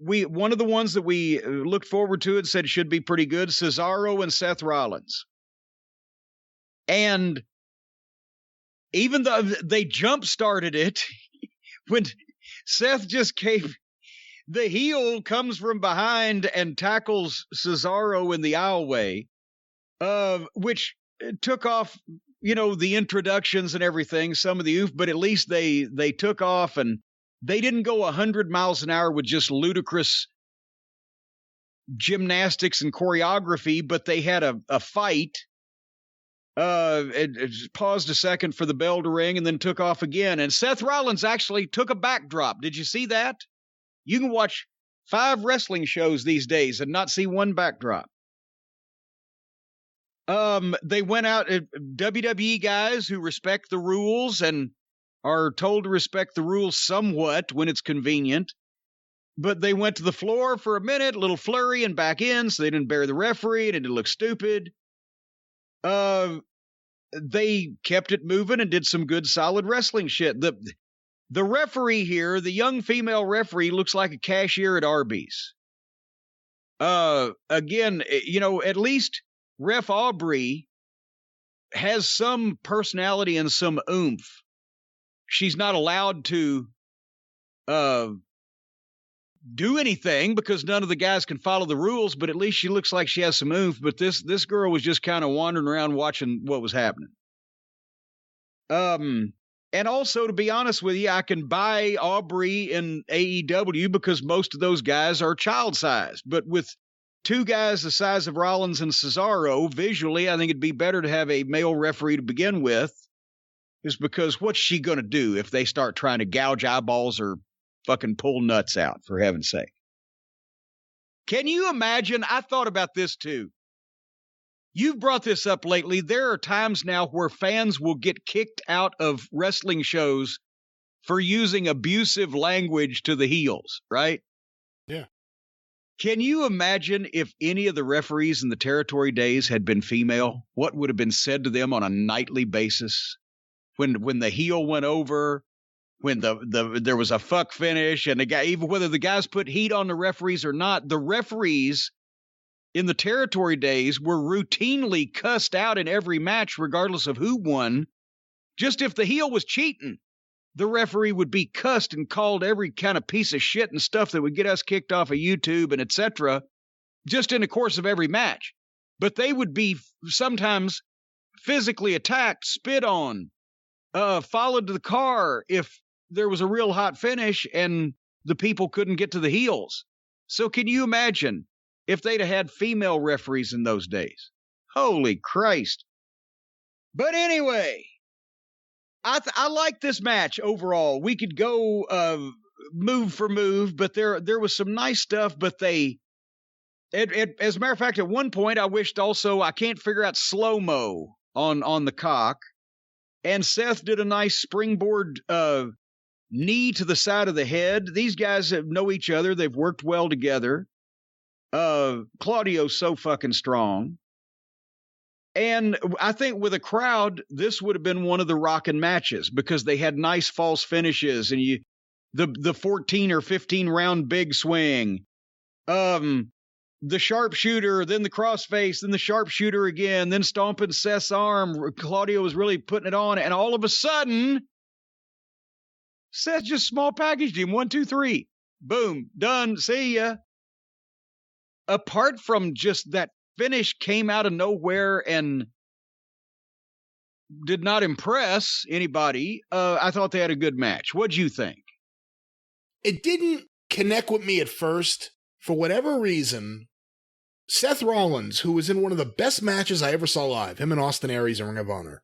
one of the ones that we looked forward to and said should be pretty good, Cesaro and Seth Rollins. And even though they jump-started it, when Seth just came, the heel comes from behind and tackles Cesaro in the aisleway, which took off, the introductions and everything, some of the oof, but at least they took off, and they didn't go 100 miles an hour with just ludicrous gymnastics and choreography, but they had a fight. It paused a second for the bell to ring and then took off again. And Seth Rollins actually took a backdrop. Did you see that? You can watch 5 wrestling shows these days and not see one backdrop. They went out, WWE guys who respect the rules and are told to respect the rules somewhat when it's convenient. But they went to the floor for a minute, a little flurry, and back in, so they didn't bury the referee and it didn't look stupid. They kept it moving and did some good, solid wrestling shit. The referee here, the young female referee, looks like a cashier at Arby's. Again, at least Ref Aubrey has some personality and some oomph. She's not allowed to do anything because none of the guys can follow the rules, but at least she looks like she has some oomph. But this girl was just kind of wandering around watching what was happening. And also, to be honest with you, I can buy Aubrey in AEW because most of those guys are child-sized. But with 2 guys the size of Rollins and Cesaro, visually, I think it'd be better to have a male referee to begin with, is because what's she going to do if they start trying to gouge eyeballs or fucking pull nuts out, for heaven's sake? Can you imagine? I thought about this too. You've brought this up lately. There are times now where fans will get kicked out of wrestling shows for using abusive language to the heels, right? Yeah. Can you imagine if any of the referees in the territory days had been female? What would have been said to them on a nightly basis? When the heel went over, when there was a fuck finish, and the guy, even whether the guys put heat on the referees or not, the referees in the territory days were routinely cussed out in every match, regardless of who won. Just if the heel was cheating, the referee would be cussed and called every kind of piece of shit and stuff that would get us kicked off of YouTube and etc. just in the course of every match. But they would be sometimes physically attacked, spit on, followed to the car if there was a real hot finish and the people couldn't get to the heels. So can you imagine if they'd have had female referees in those days? Holy Christ. But anyway, I like this match overall. We could go move for move, but there was some nice stuff, but as a matter of fact, at one point I wished also, I can't figure out slow-mo on the cock, and Seth did a nice springboard knee to the side of the head. These guys know each other. They've worked well together. Claudio's so fucking strong. And I think with a crowd, this would have been one of the rockin' matches because they had nice false finishes and the 14 or 15 round big swing, the sharpshooter, then the crossface, then the sharpshooter again, then stomping Seth's arm. Claudio was really putting it on, and all of a sudden, Seth just small packaged him. 1, 2, 3, boom, done. See ya. Apart from just that finish came out of nowhere and did not impress anybody, I thought they had a good match. What'd you think? It didn't connect with me at first. For whatever reason, Seth Rollins, who was in one of the best matches I ever saw live, him and Austin Aries in Ring of Honor,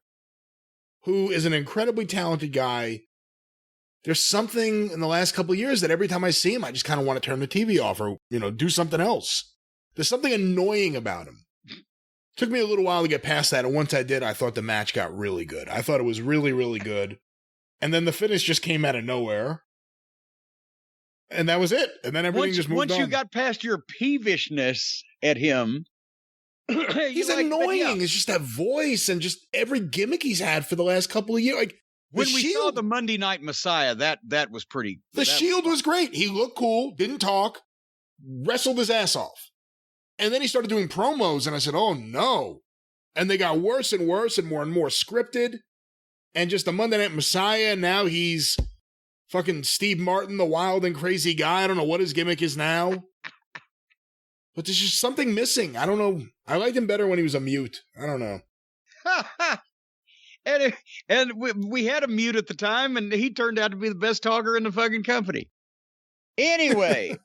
who is an incredibly talented guy, there's something in the last couple of years that every time I see him, I just kind of want to turn the TV off or, do something else. There's something annoying about him. Took me a little while to get past that, and once I did, I thought the match got really good. I thought it was really, really good. And then the finish just came out of nowhere. And that was it. And then everything just moved on. Once you got past your peevishness at him, he's annoying. Yeah. It's just that voice and just every gimmick he's had for the last couple of years. Like when we saw the Monday Night Messiah, that was pretty. The Shield was great. He looked cool, didn't talk, wrestled his ass off. And then he started doing promos, and I said, oh, no. And they got worse and worse and more scripted. And just the Monday Night Messiah, now he's fucking Steve Martin, the wild and crazy guy. I don't know what his gimmick is now. But there's just something missing. I don't know. I liked him better when he was a mute. I don't know. and we had a mute at the time, and he turned out to be the best talker in the fucking company. Anyway,